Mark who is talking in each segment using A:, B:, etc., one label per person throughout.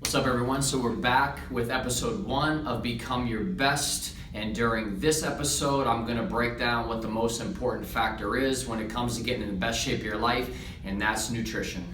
A: What's up, everyone? So we're back with episode 1 of Become Your Best. And during this episode, I'm going to break down what the most important factor is when it comes to getting in the best shape of your life, and that's nutrition.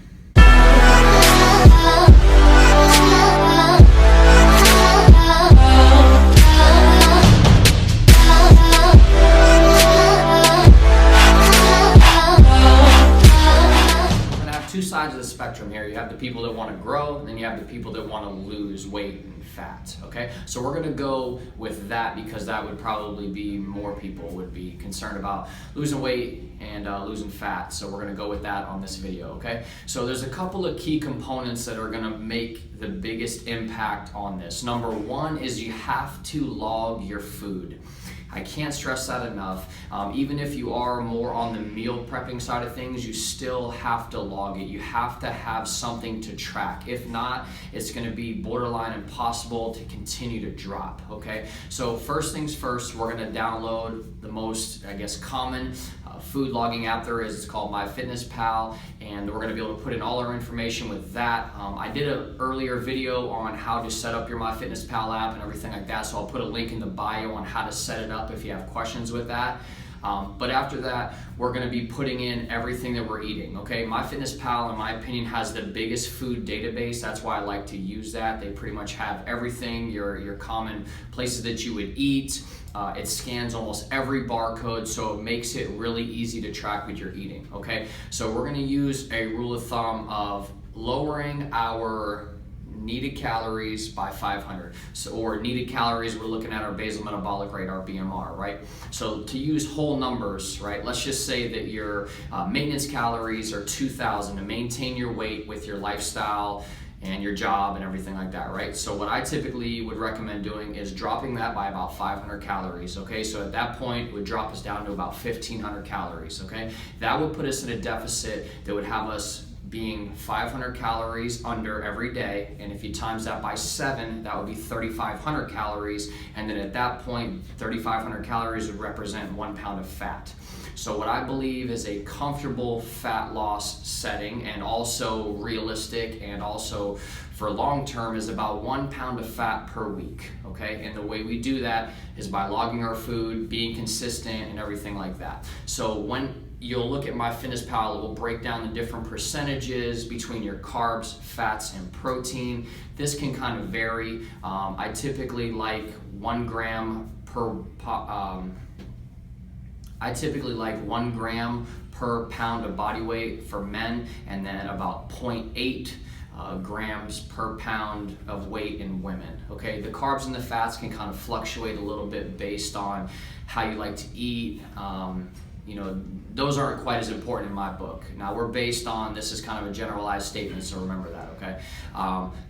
A: Two sides of the spectrum here. You have the people that want to grow, and then you have the people that want to lose weight and fat. Okay, so we're going to go with that because that would probably be more people would be concerned about losing weight and losing fat. So we're going to go with that on this video. Okay, so there's a couple of key components that are going to make the biggest impact on this. Number one is you have to log your food. I can't stress that enough. Even if you are more on the meal prepping side of things, you still have to log it. You have to have something to track. If not, it's going to be borderline impossible to continue to drop, okay? So first things first, we're going to download the most, common food logging app there is. It's called MyFitnessPal, and we're going to be able to put in all our information with that. I did an earlier video on how to set up your MyFitnessPal app and everything like that, so I'll put a link in the bio on how to set it up if you have questions with that. But after that, we're going to be putting in everything that we're eating, okay? MyFitnessPal, in my opinion, has the biggest food database. That's why I like to use that. They pretty much have everything, your common places that you would eat. It scans almost every barcode, so it makes it really easy to track what you're eating, okay? So we're going to use a rule of thumb of lowering our needed calories by 500. Or needed calories, we're looking at our basal metabolic rate, our BMR, right? So to use whole numbers, right? Let's just say that your maintenance calories are 2,000 to maintain your weight with your lifestyle and your job and everything like that, right? So what I typically would recommend doing is dropping that by about 500 calories, okay? So at that point, it would drop us down to about 1,500 calories, okay? That would put us in a deficit that would have us being 500 calories under every day, and if you times that by 7, that would be 3,500 calories, and then at that point, 3,500 calories would represent 1 pound of fat. So what I believe is a comfortable fat loss setting, and also realistic, and also for long term, is about 1 pound of fat per week, okay? And the way we do that is by logging our food, being consistent, and everything like that. So when you'll look at MyFitnessPal, it will break down the different percentages between your carbs, fats, and protein. This can kind of vary. I typically like 1 gram per pound of body weight for men, and then about 0.8 grams per pound of weight in women, okay? The carbs and the fats can kind of fluctuate a little bit based on how you like to eat. Those aren't quite as important in my book. Now we're based on, this is kind of a generalized statement, so remember that, okay?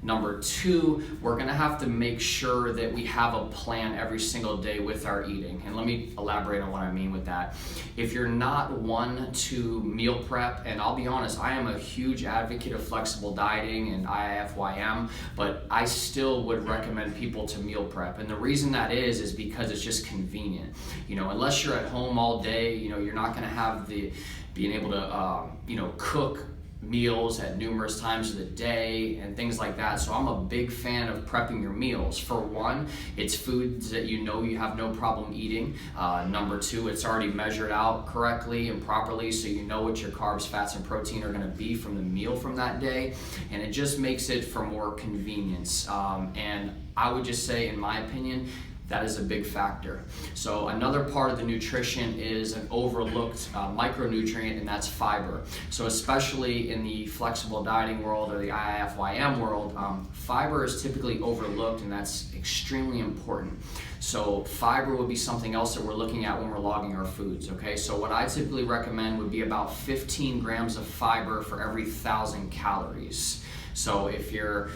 A: Number 2, we're gonna have to make sure that we have a plan every single day with our eating. And let me elaborate on what I mean with that. If you're not one to meal prep, and I'll be honest, I am a huge advocate of flexible dieting and IIFYM, but I still would recommend people to meal prep. And the reason that is because it's just convenient. Unless you're at home all day, you're not gonna have being able to cook meals at numerous times of the day and things like that. So I'm a big fan of prepping your meals. For one, it's foods that you have no problem eating. Number 2, it's already measured out correctly and properly, so you know what your carbs, fats, and protein are going to be from the meal from that day, and it just makes it for more convenience. And I would just say, in my opinion, that is a big factor. So another part of the nutrition is an overlooked micronutrient, and that's fiber. So especially in the flexible dieting world or the IIFYM world, fiber is typically overlooked, and that's extremely important. So fiber would be something else that we're looking at when we're logging our foods, okay? So what I typically recommend would be about 15 grams of fiber for every 1,000 calories. So if you're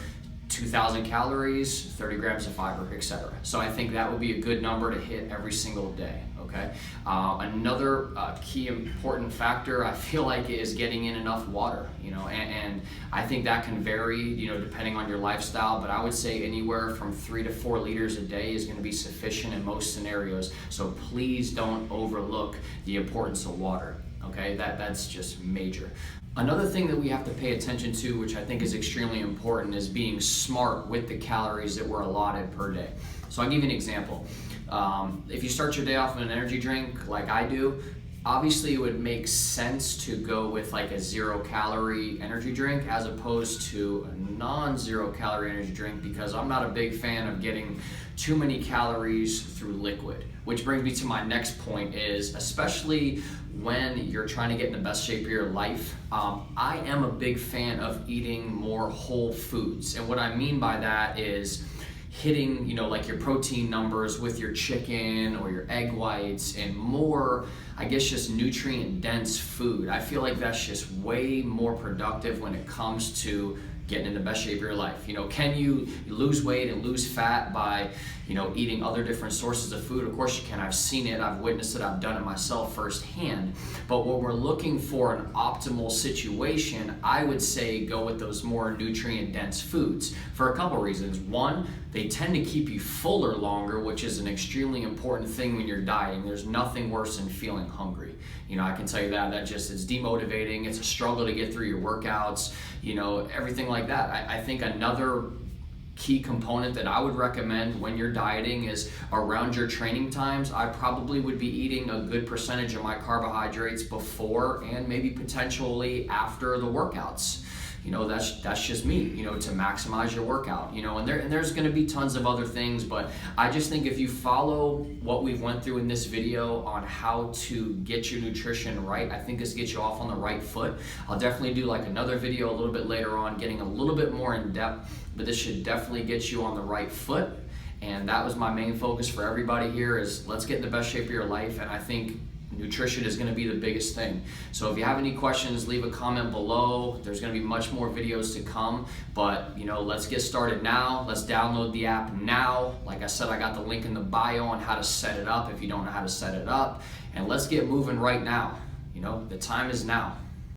A: 2,000 calories, 30 grams of fiber, etc. So I think that would be a good number to hit every single day, okay? Another key important factor I feel like is getting in enough water, and I think that can vary, depending on your lifestyle, but I would say anywhere from 3 to 4 liters a day is gonna be sufficient in most scenarios. So please don't overlook the importance of water. Okay, that's just major. Another thing that we have to pay attention to, which I think is extremely important, is being smart with the calories that we're allotted per day. So I'll give you an example. If you start your day off with an energy drink like I do, obviously it would make sense to go with like a 0-calorie energy drink as opposed to a non-zero calorie energy drink, because I'm not a big fan of getting too many calories through liquid. Which brings me to my next point is, especially when you're trying to get in the best shape of your life, I am a big fan of eating more whole foods. And what I mean by that is hitting, like your protein numbers with your chicken or your egg whites, and more, I guess, just nutrient dense food. I feel like that's just way more productive when it comes to getting in the best shape of your life. Can you lose weight and lose fat by, eating other different sources of food? Of course you can. I've seen it, I've witnessed it, I've done it myself firsthand. But when we're looking for an optimal situation, I would say go with those more nutrient dense foods for a couple reasons. One, they tend to keep you fuller longer, which is an extremely important thing when you're dieting. There's nothing worse than feeling hungry. I can tell you that just is demotivating. It's a struggle to get through your workouts, everything like that. I think another key component that I would recommend when you're dieting is around your training times. I probably would be eating a good percentage of my carbohydrates before and maybe potentially after the workouts. That's just me, to maximize your workout, and there's going to be tons of other things, but I just think if you follow what we've went through in this video on how to get your nutrition right, I think this gets you off on the right foot. I'll definitely do like another video a little bit later on, getting a little bit more in depth, but this should definitely get you on the right foot. And that was my main focus for everybody here, is let's get in the best shape of your life. And I think nutrition is going to be the biggest thing. So if you have any questions, leave a comment below. There's going to be much more videos to come, but let's get started now. Let's download the app now. Like I said, I got the link in the bio on how to set it up if you don't know how to set it up, and let's get moving right now. The time is now.